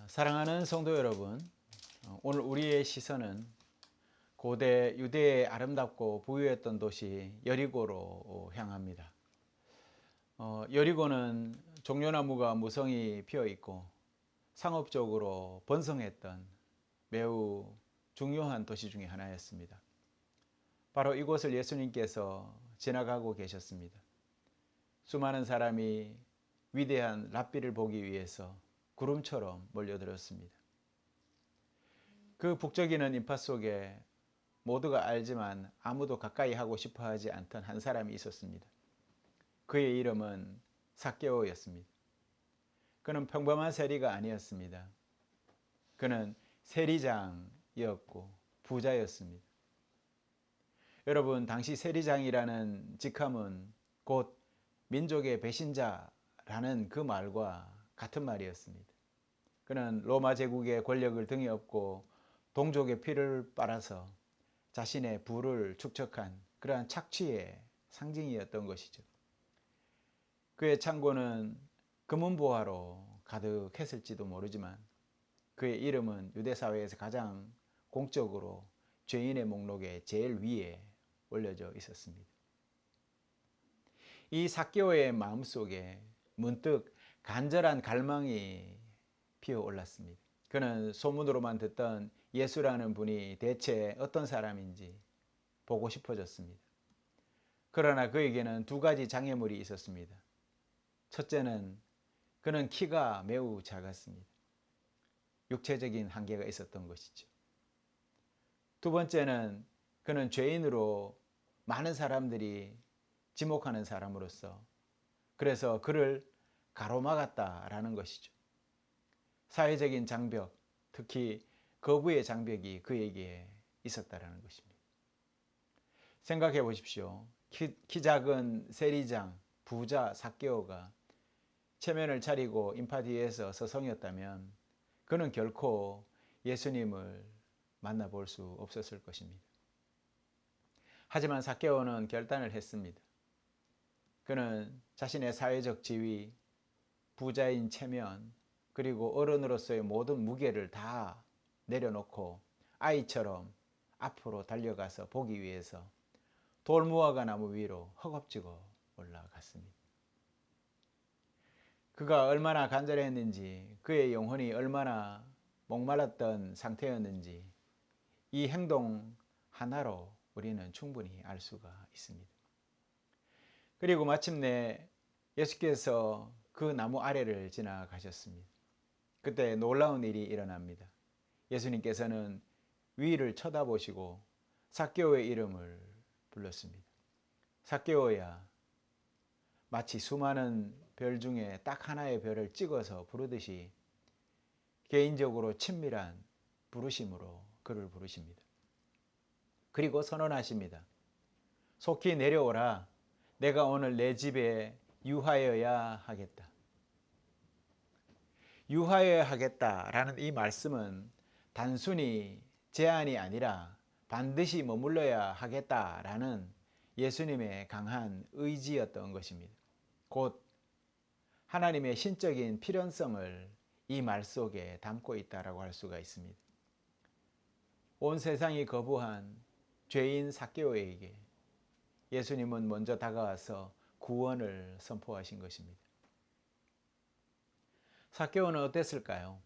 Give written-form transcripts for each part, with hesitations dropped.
사랑하는 성도 여러분, 오늘 우리의 시선은 고대 유대의 아름답고 부유했던 도시 여리고로 향합니다. 여리고는 종려나무가 무성히 피어 있고 상업적으로 번성했던 매우 중요한 도시 중에 하나였습니다. 바로 이곳을 예수님께서 지나가고 계셨습니다. 수많은 사람이 위대한 랍비를 보기 위해서 구름처럼 몰려들었습니다. 그 북적이는 인파 속에 모두가 알지만 아무도 가까이 하고 싶어 하지 않던 한 사람이 있었습니다. 그의 이름은 삭개오였습니다. 그는 평범한 세리가 아니었습니다. 그는 세리장이었고 부자였습니다. 여러분, 당시 세리장이라는 직함은 곧 민족의 배신자라는 그 말과 같은 말이었습니다. 그는 로마 제국의 권력을 등에 업고 동족의 피를 빨아서 자신의 부를 축적한 그러한 착취의 상징이었던 것이죠. 그의 창고는 금은보화로 가득했을지도 모르지만 그의 이름은 유대사회에서 가장 공적으로 죄인의 목록에 제일 위에 올려져 있었습니다. 이 삭개오의 마음속에 문득 간절한 갈망이 피어올랐습니다. 그는 소문으로만 듣던 예수라는 분이 대체 어떤 사람인지 보고 싶어졌습니다. 그러나 그에게는 두 가지 장애물이 있었습니다. 첫째는 그는 키가 매우 작았습니다. 육체적인 한계가 있었던 것이죠. 두 번째는 그는 죄인으로 많은 사람들이 지목하는 사람으로서 그래서 그를 가로막았다라는 것이죠. 사회적인 장벽, 특히 거부의 장벽이 그에게 있었다라는 것입니다. 생각해 보십시오. 키 작은 세리장, 부자 삭개오가 체면을 차리고 인파 뒤에서 서성였다면 그는 결코 예수님을 만나볼 수 없었을 것입니다. 하지만 삭개오는 결단을 했습니다. 그는 자신의 사회적 지위, 부자인 체면, 그리고 어른으로서의 모든 무게를 다 내려놓고 아이처럼 앞으로 달려가서 보기 위해서 돌무화과 나무 위로 허겁지겁 올라갔습니다. 그가 얼마나 간절했는지, 그의 영혼이 얼마나 목말랐던 상태였는지 이 행동 하나로 우리는 충분히 알 수가 있습니다. 그리고 마침내 예수께서 그 나무 아래를 지나가셨습니다. 그때 놀라운 일이 일어납니다. 예수님께서는 위를 쳐다보시고 삭개오의 이름을 불렀습니다. 삭개오야, 마치 수많은 별 중에 딱 하나의 별을 찍어서 부르듯이 개인적으로 친밀한 부르심으로 그를 부르십니다. 그리고 선언하십니다. 속히 내려오라. 내가 오늘 내 집에 유하여야 하겠다. 유하여야 하겠다라는 이 말씀은 단순히 제안이 아니라 반드시 머물러야 하겠다라는 예수님의 강한 의지였던 것입니다. 곧 하나님의 신적인 필연성을 이 말 속에 담고 있다라고 할 수가 있습니다. 온 세상이 거부한 죄인 삭개오에게 예수님은 먼저 다가와서 구원을 선포하신 것입니다. 삭개오는 어땠을까요?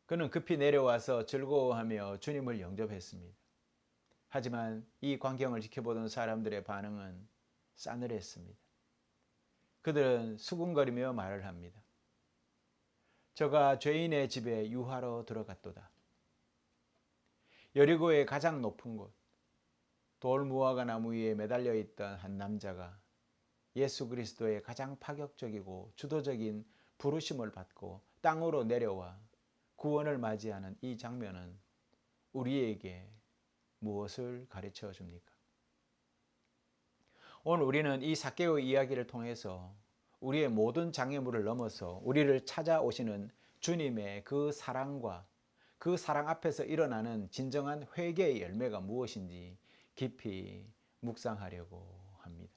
그는 급히 내려와서 즐거워하며 주님을 영접했습니다. 하지만 이 광경을 지켜보던 사람들의 반응은 싸늘했습니다. 그들은 수군거리며 말을 합니다. 저가 죄인의 집에 유하러 들어갔도다. 여리고의 가장 높은 곳, 돌무화과 나무 위에 매달려 있던 한 남자가 예수 그리스도의 가장 파격적이고 주도적인 부르심을 받고 땅으로 내려와 구원을 맞이하는 이 장면은 우리에게 무엇을 가르쳐 줍니까? 오늘 우리는 이 삭개오의 이야기를 통해서 우리의 모든 장애물을 넘어서 우리를 찾아오시는 주님의 그 사랑과 그 사랑 앞에서 일어나는 진정한 회개의 열매가 무엇인지 깊이 묵상하려고 합니다.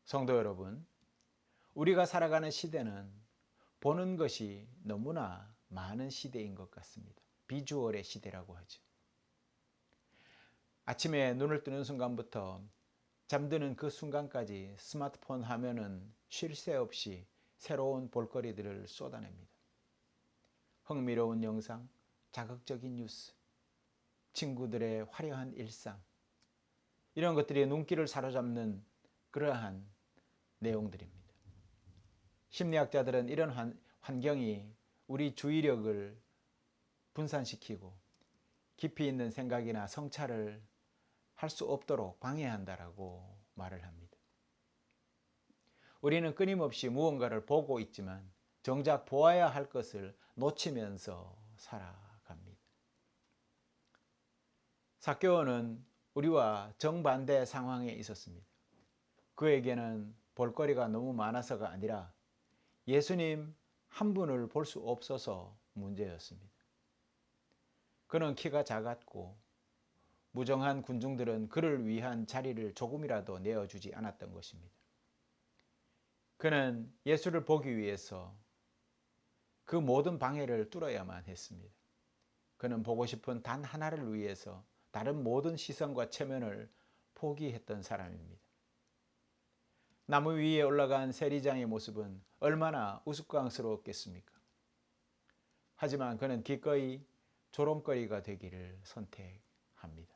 성도 여러분, 우리가 살아가는 시대는 보는 것이 너무나 많은 시대인 것 같습니다. 비주얼의 시대라고 하죠. 아침에 눈을 뜨는 순간부터 잠드는 그 순간까지 스마트폰 화면은 쉴 새 없이 새로운 볼거리들을 쏟아냅니다. 흥미로운 영상, 자극적인 뉴스, 친구들의 화려한 일상, 이런 것들이 눈길을 사로잡는 그러한 내용들입니다. 심리학자들은 이런 환경이 우리 주의력을 분산시키고 깊이 있는 생각이나 성찰을 할 수 없도록 방해한다라고 말을 합니다. 우리는 끊임없이 무언가를 보고 있지만 정작 보아야 할 것을 놓치면서 살아갑니다. 삭개오는 우리와 정반대 상황에 있었습니다. 그에게는 볼거리가 너무 많아서가 아니라 예수님 한 분을 볼 수 없어서 문제였습니다. 그는 키가 작았고 무정한 군중들은 그를 위한 자리를 조금이라도 내어주지 않았던 것입니다. 그는 예수를 보기 위해서 그 모든 방해를 뚫어야만 했습니다. 그는 보고 싶은 단 하나를 위해서 다른 모든 시선과 체면을 포기했던 사람입니다. 나무 위에 올라간 세리장의 모습은 얼마나 우스꽝스러웠겠습니까? 하지만 그는 기꺼이 조롱거리가 되기를 선택합니다.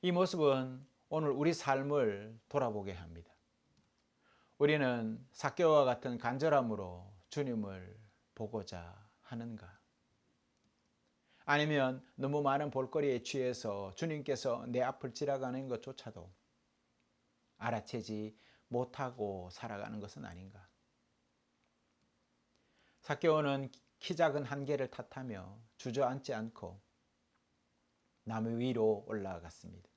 이 모습은 오늘 우리 삶을 돌아보게 합니다. 우리는 삭개오와 같은 간절함으로 주님을 보고자 하는가? 아니면 너무 많은 볼거리에 취해서 주님께서 내 앞을 지나가는 것조차도 알아채지 못하고 살아가는 것은 아닌가? 삭개오는 키 작은 한계를 탓하며 주저앉지 않고 나무 위로 올라갔습니다.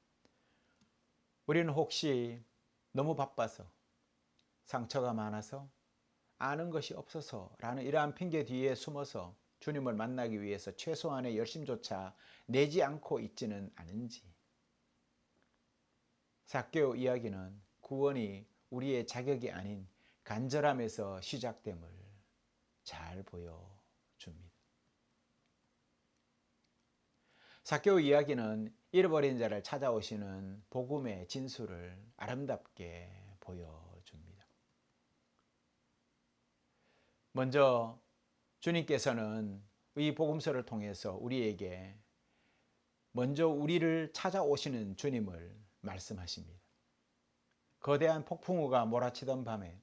우리는 혹시 너무 바빠서, 상처가 많아서, 아는 것이 없어서 라는 이러한 핑계 뒤에 숨어서 주님을 만나기 위해서 최소한의 열심조차 내지 않고 있지는 않은지. 삭개오 이야기는 구원이 우리의 자격이 아닌 간절함에서 시작됨을 잘 보여줍니다. 삭개오 이야기는 잃어버린 자를 찾아오시는 복음의 진수를 아름답게 보여줍니다. 먼저 주님께서는 이 복음서를 통해서 우리에게 먼저 우리를 찾아오시는 주님을 말씀하십니다. 거대한 폭풍우가 몰아치던 밤에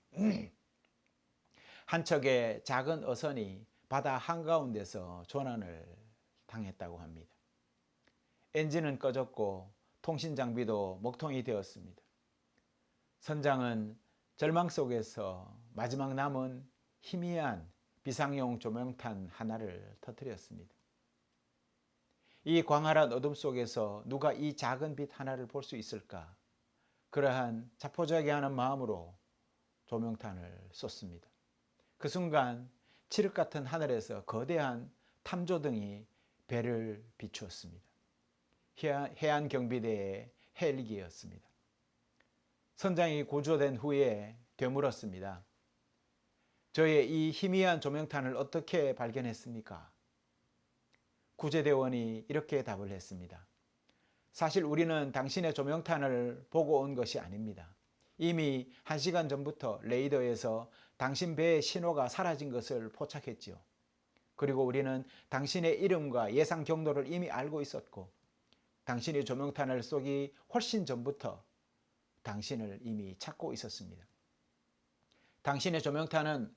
한 척의 작은 어선이 바다 한가운데서 조난을 당했다고 합니다. 엔진은 꺼졌고 통신 장비도 먹통이 되었습니다. 선장은 절망 속에서 마지막 남은 희미한 비상용 조명탄 하나를 터뜨렸습니다. 이 광활한 어둠 속에서 누가 이 작은 빛 하나를 볼 수 있을까? 그러한 자포자기하는 마음으로 조명탄을 쏟습니다. 그 순간 칠흑 같은 하늘에서 거대한 탐조등이 배를 비추었습니다. 해안 경비대의 헬기였습니다. 선장이 구조된 후에 되물었습니다. 저의 이 희미한 조명탄을 어떻게 발견했습니까? 구제대원이 이렇게 답을 했습니다. 사실 우리는 당신의 조명탄을 보고 온 것이 아닙니다. 이미 1시간 전부터 레이더에서 당신 배의 신호가 사라진 것을 포착했지요. 그리고 우리는 당신의 이름과 예상 경로를 이미 알고 있었고 당신이 조명탄을 쏘기 훨씬 전부터 당신을 이미 찾고 있었습니다. 당신의 조명탄은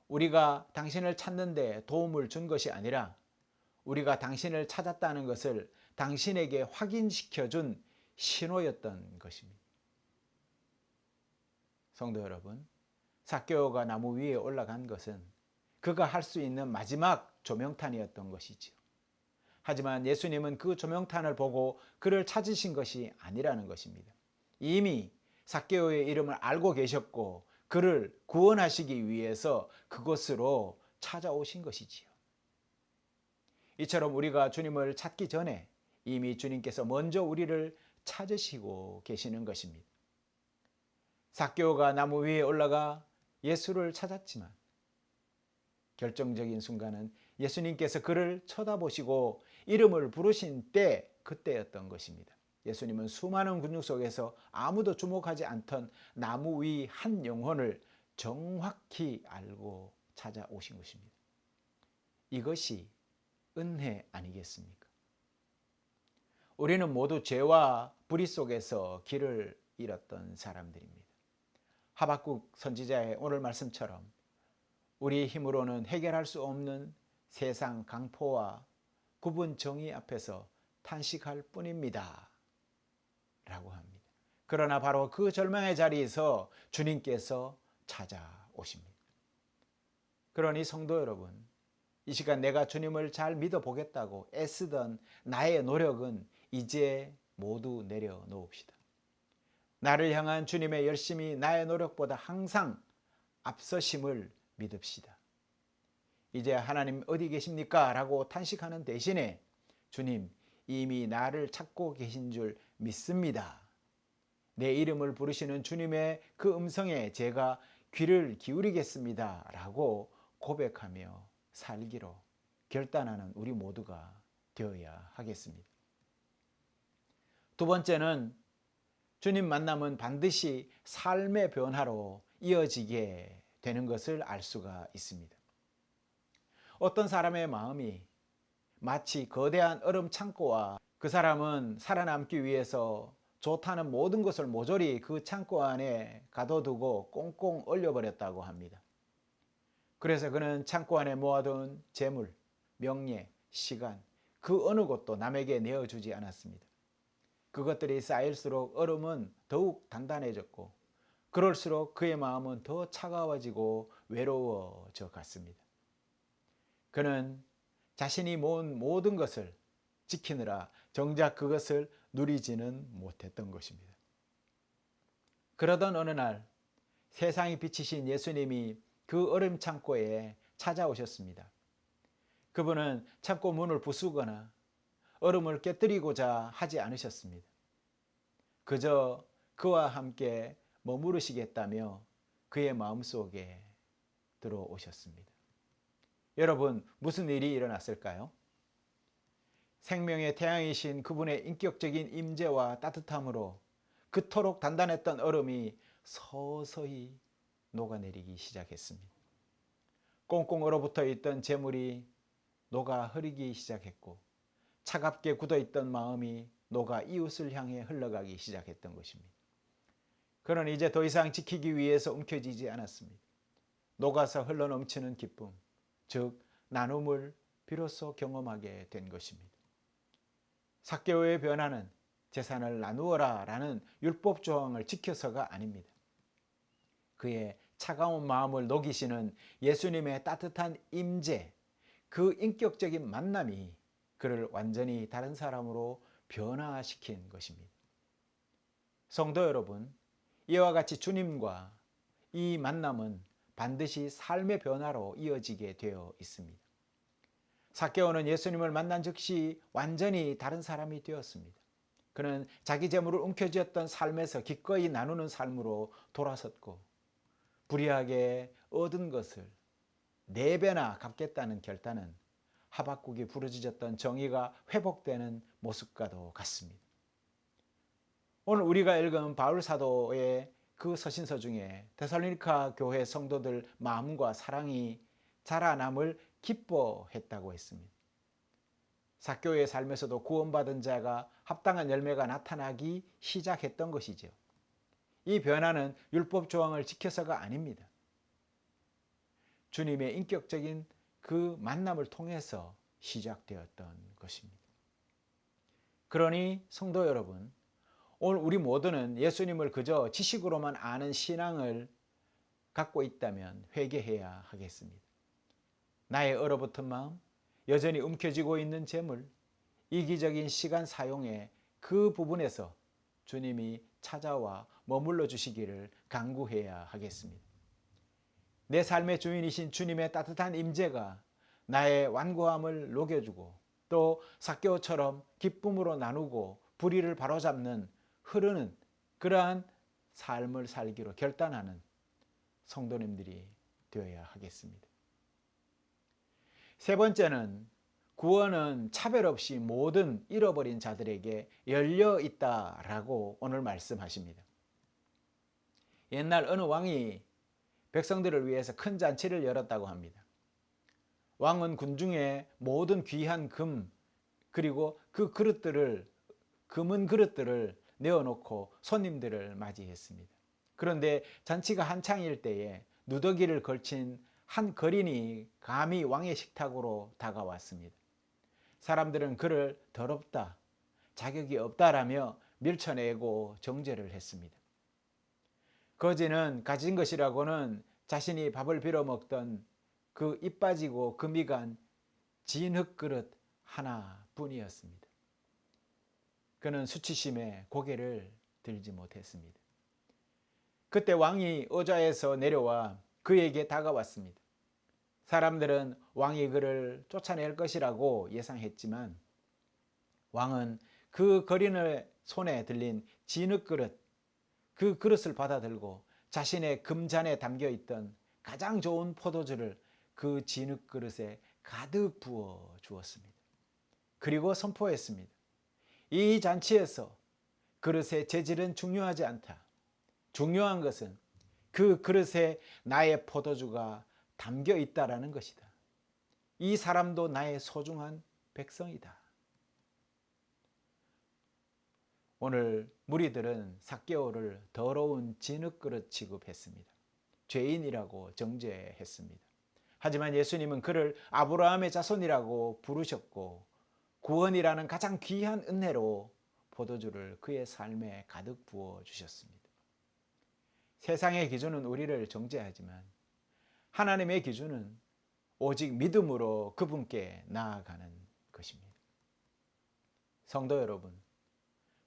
우리가 당신을 찾는 데 도움을 준 것이 아니라 우리가 당신을 찾았다는 것을 당신에게 확인시켜준 신호였던 것입니다. 성도 여러분, 삭개오가 나무 위에 올라간 것은 그가 할 수 있는 마지막 조명탄이었던 것이지요. 하지만 예수님은 그 조명탄을 보고 그를 찾으신 것이 아니라는 것입니다. 이미 삭개오의 이름을 알고 계셨고 그를 구원하시기 위해서 그곳으로 찾아오신 것이지요. 이처럼 우리가 주님을 찾기 전에 이미 주님께서 먼저 우리를 찾으시고 계시는 것입니다. 삭개오가 나무 위에 올라가 예수를 찾았지만 결정적인 순간은 예수님께서 그를 쳐다보시고 이름을 부르신 그때였던 것입니다. 예수님은 수많은 근육 속에서 아무도 주목하지 않던 나무 위 한 영혼을 정확히 알고 찾아오신 것입니다. 이것이 은혜 아니겠습니까? 우리는 모두 죄와 불의 속에서 길을 잃었던 사람들입니다. 하박국 선지자의 오늘 말씀처럼 우리의 힘으로는 해결할 수 없는 세상 강포와 구분 정의 앞에서 탄식할 뿐입니다. 라고 합니다. 그러나 바로 그 절망의 자리에서 주님께서 찾아오십니다. 그러니 성도 여러분, 이 시간 내가 주님을 잘 믿어보겠다고 애쓰던 나의 노력은 이제 모두 내려놓읍시다. 나를 향한 주님의 열심이 나의 노력보다 항상 앞서심을 믿읍시다. 이제 하나님 어디 계십니까? 라고 탄식하는 대신에 주님 이미 나를 찾고 계신 줄 믿습니다. 내 이름을 부르시는 주님의 그 음성에 제가 귀를 기울이겠습니다. 라고 고백하며 살기로 결단하는 우리 모두가 되어야 하겠습니다. 두 번째는 주님 만남은 반드시 삶의 변화로 이어지게 되는 것을 알 수가 있습니다. 어떤 사람의 마음이 마치 거대한 얼음 창고와 그 사람은 살아남기 위해서 좋다는 모든 것을 모조리 그 창고 안에 가둬두고 꽁꽁 얼려버렸다고 합니다. 그래서 그는 창고 안에 모아둔 재물, 명예, 시간, 그 어느 것도 남에게 내어주지 않았습니다. 그것들이 쌓일수록 얼음은 더욱 단단해졌고 그럴수록 그의 마음은 더 차가워지고 외로워져 갔습니다. 그는 자신이 모은 모든 것을 지키느라 정작 그것을 누리지는 못했던 것입니다. 그러던 어느 날 세상이 비치신 예수님이 그 얼음 창고에 찾아오셨습니다. 그분은 창고 문을 부수거나 얼음을 깨뜨리고자 하지 않으셨습니다. 그저 그와 함께 머무르시겠다며 그의 마음속에 들어오셨습니다. 여러분, 무슨 일이 일어났을까요? 생명의 태양이신 그분의 인격적인 임재와 따뜻함으로 그토록 단단했던 얼음이 서서히 녹아내리기 시작했습니다. 꽁꽁 얼어붙어 있던 재물이 녹아 흐르기 시작했고 차갑게 굳어있던 마음이 녹아 이웃을 향해 흘러가기 시작했던 것입니다. 그는 이제 더 이상 지키기 위해서 움켜쥐지 않았습니다. 녹아서 흘러넘치는 기쁨, 즉 나눔을 비로소 경험하게 된 것입니다. 삭개오의 변화는 재산을 나누어라 라는 율법 조항을 지켜서가 아닙니다. 그의 차가운 마음을 녹이시는 예수님의 따뜻한 임재, 그 인격적인 만남이 그를 완전히 다른 사람으로 변화시킨 것입니다. 성도 여러분, 이와 같이 주님과 이 만남은 반드시 삶의 변화로 이어지게 되어 있습니다. 삭개오는 예수님을 만난 즉시 완전히 다른 사람이 되었습니다. 그는 자기 재물을 움켜쥐었던 삶에서 기꺼이 나누는 삶으로 돌아섰고 불의하게 얻은 것을 4배나 갚겠다는 결단은 하박국이 부르짖었던 정의가 회복되는 모습과도 같습니다. 오늘 우리가 읽은 바울 사도의 그 서신서 중에 데살로니가 교회 성도들 마음과 사랑이 자라남을 기뻐했다고 했습니다. 삭개오의 삶에서도 구원받은 자가 합당한 열매가 나타나기 시작했던 것이죠. 이 변화는 율법 조항을 지켜서가 아닙니다. 주님의 인격적인 그 만남을 통해서 시작되었던 것입니다. 그러니 성도 여러분, 오늘 우리 모두는 예수님을 그저 지식으로만 아는 신앙을 갖고 있다면 회개해야 하겠습니다. 나의 얼어붙은 마음, 여전히 움켜쥐고 있는 재물, 이기적인 시간 사용에 그 부분에서 주님이 찾아와 머물러 주시기를 간구해야 하겠습니다. 내 삶의 주인이신 주님의 따뜻한 임재가 나의 완고함을 녹여주고 또 삭개오처럼 기쁨으로 나누고 불의를 바로잡는 흐르는 그러한 삶을 살기로 결단하는 성도님들이 되어야 하겠습니다. 세 번째는 구원은 차별 없이 모든 잃어버린 자들에게 열려 있다라고 오늘 말씀하십니다. 옛날 어느 왕이 백성들을 위해서 큰 잔치를 열었다고 합니다. 왕은 군중에 모든 귀한 금 그리고 그 그릇들을 금은 그릇들을 내어놓고 손님들을 맞이했습니다. 그런데 잔치가 한창일 때에 누더기를 걸친 한 거린이 감히 왕의 식탁으로 다가왔습니다. 사람들은 그를 더럽다, 자격이 없다라며 밀쳐내고 정죄를 했습니다. 거지는 가진 것이라고는 자신이 밥을 빌어먹던 그 입 빠지고 금이 간 진흙 그릇 하나뿐이었습니다. 그는 수치심에 고개를 들지 못했습니다. 그때 왕이 의자에서 내려와 그에게 다가왔습니다. 사람들은 왕이 그를 쫓아낼 것이라고 예상했지만 왕은 그 거린의 손에 들린 진흙 그릇, 그 그릇을 받아들고 자신의 금잔에 담겨있던 가장 좋은 포도주를 그 진흙 그릇에 가득 부어 주었습니다. 그리고 선포했습니다. 이 잔치에서 그릇의 재질은 중요하지 않다. 중요한 것은 그 그릇에 나의 포도주가 담겨 있다라는 것이다. 이 사람도 나의 소중한 백성이다. 오늘 무리들은 삭개오를 더러운 진흙그릇 취급했습니다. 죄인이라고 정죄했습니다. 하지만 예수님은 그를 아브라함의 자손이라고 부르셨고 구원이라는 가장 귀한 은혜로 포도주를 그의 삶에 가득 부어 주셨습니다. 세상의 기준은 우리를 정죄하지만 하나님의 기준은 오직 믿음으로 그분께 나아가는 것입니다. 성도 여러분,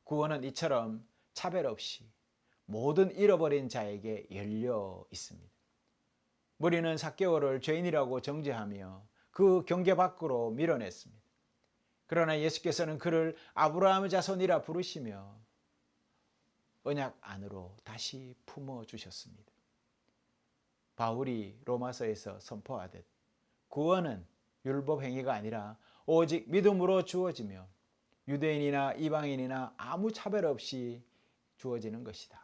구원은 이처럼 차별 없이 모든 잃어버린 자에게 열려 있습니다. 무리는 삭개오를 죄인이라고 정죄하며 그 경계 밖으로 밀어냈습니다. 그러나 예수께서는 그를 아브라함의 자손이라 부르시며 언약 안으로 다시 품어주셨습니다. 바울이 로마서에서 선포하듯 구원은 율법 행위가 아니라 오직 믿음으로 주어지며 유대인이나 이방인이나 아무 차별 없이 주어지는 것이다.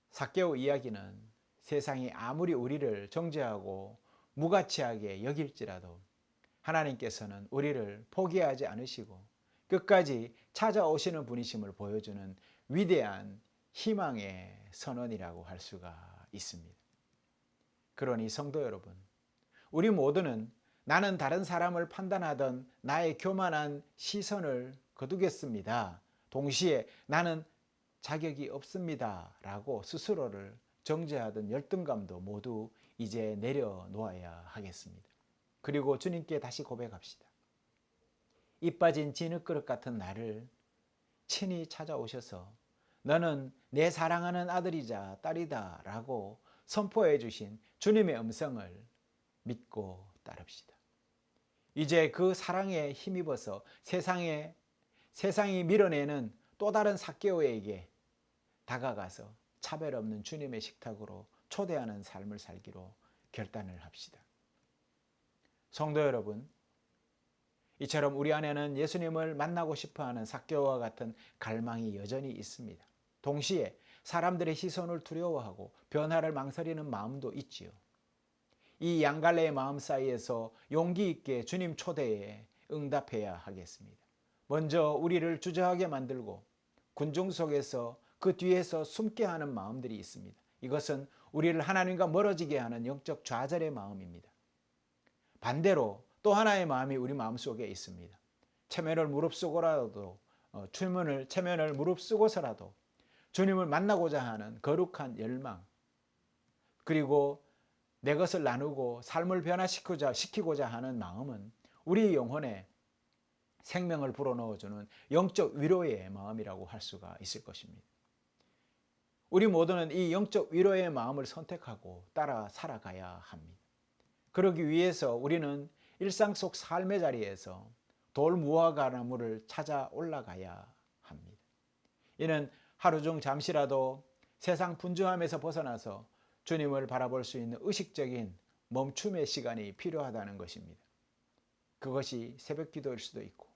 삭개오 이야기는 세상이 아무리 우리를 정죄하고 무가치하게 여길지라도 하나님께서는 우리를 포기하지 않으시고 끝까지 찾아오시는 분이심을 보여주는 위대한 희망의 선언이라고 할 수가 있습니다. 그러니 성도 여러분, 우리 모두는 나는 다른 사람을 판단하던 나의 교만한 시선을 거두겠습니다. 동시에 나는 자격이 없습니다. 라고 스스로를 정죄하던 열등감도 모두 이제 내려놓아야 하겠습니다. 그리고 주님께 다시 고백합시다. 입 빠진 진흙그릇 같은 나를 친히 찾아오셔서 너는 내 사랑하는 아들이자 딸이다 라고 선포해 주신 주님의 음성을 믿고 따릅시다. 이제 그 사랑에 힘입어서 세상이 밀어내는 또 다른 삭개오에게 다가가서 차별 없는 주님의 식탁으로 초대하는 삶을 살기로 결단을 합시다. 성도 여러분, 이처럼 우리 안에는 예수님을 만나고 싶어하는 삭개오와 같은 갈망이 여전히 있습니다. 동시에 사람들의 시선을 두려워하고 변화를 망설이는 마음도 있지요. 이 양갈래의 마음 사이에서 용기 있게 주님 초대에 응답해야 하겠습니다. 먼저 우리를 주저하게 만들고 군중 속에서 그 뒤에서 숨게 하는 마음들이 있습니다. 이것은 우리를 하나님과 멀어지게 하는 영적 좌절의 마음입니다. 반대로 또 하나의 마음이 우리 마음속에 있습니다. 체면을 무릅쓰고서라도 주님을 만나고자 하는 거룩한 열망, 그리고 내 것을 나누고 삶을 변화시키고자 하는 마음은 우리 영혼에 생명을 불어넣어주는 영적 위로의 마음이라고 할 수가 있을 것입니다. 우리 모두는 이 영적 위로의 마음을 선택하고 따라 살아가야 합니다. 그러기 위해서 우리는 일상 속 삶의 자리에서 돌무화과나무를 찾아 올라가야 합니다. 이는 하루 중 잠시라도 세상 분주함에서 벗어나서 주님을 바라볼 수 있는 의식적인 멈춤의 시간이 필요하다는 것입니다. 그것이 새벽 기도일 수도 있고,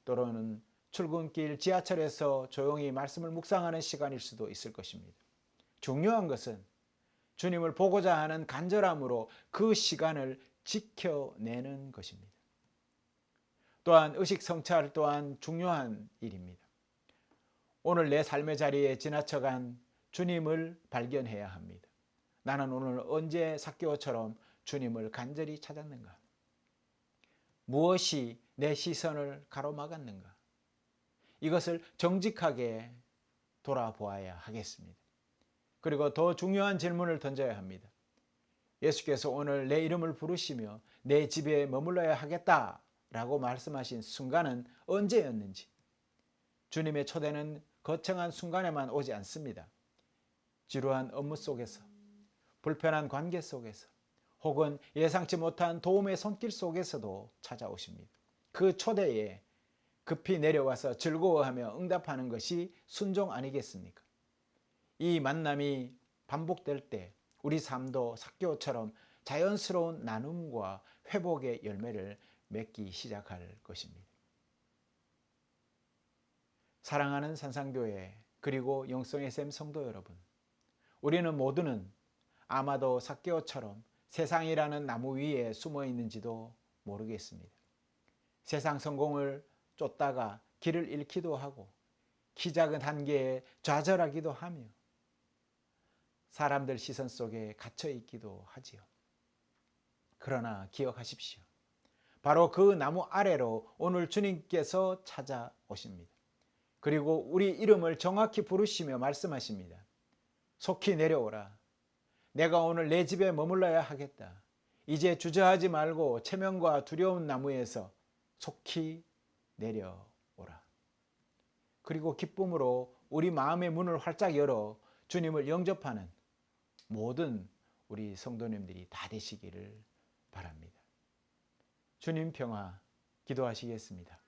또는 출근길 지하철에서 조용히 말씀을 묵상하는 시간일 수도 있을 것입니다. 중요한 것은 주님을 보고자 하는 간절함으로 그 시간을 지켜내는 것입니다. 또한 의식 성찰 또한 중요한 일입니다. 오늘 내 삶의 자리에 지나쳐간 주님을 발견해야 합니다. 나는 오늘 언제 삭개오처럼 주님을 간절히 찾았는가? 무엇이 내 시선을 가로막았는가? 이것을 정직하게 돌아보아야 하겠습니다. 그리고 더 중요한 질문을 던져야 합니다. 예수께서 오늘 내 이름을 부르시며 내 집에 머물러야 하겠다라고 말씀하신 순간은 언제였는지. 주님의 초대는 거창한 순간에만 오지 않습니다. 지루한 업무 속에서, 불편한 관계 속에서, 혹은 예상치 못한 도움의 손길 속에서도 찾아오십니다. 그 초대에 급히 내려와서 즐거워하며 응답하는 것이 순종 아니겠습니까? 이 만남이 반복될 때 우리 삶도 삭개오처럼 자연스러운 나눔과 회복의 열매를 맺기 시작할 것입니다. 사랑하는 산상교회 그리고 영성의 샘 성도 여러분, 우리는 모두는 아마도 삭개오처럼 세상이라는 나무 위에 숨어 있는지도 모르겠습니다. 세상 성공을 쫓다가 길을 잃기도 하고 키 작은 한계에 좌절하기도 하며 사람들 시선 속에 갇혀 있기도 하지요. 그러나 기억하십시오. 바로 그 나무 아래로 오늘 주님께서 찾아오십니다. 그리고 우리 이름을 정확히 부르시며 말씀하십니다. 속히 내려오라. 내가 오늘 내 집에 머물러야 하겠다. 이제 주저하지 말고 체면과 두려운 나무에서 속히 내려오라. 그리고 기쁨으로 우리 마음의 문을 활짝 열어 주님을 영접하는 모든 우리 성도님들이 다 되시기를 바랍니다. 주님 평화 기도하시겠습니다.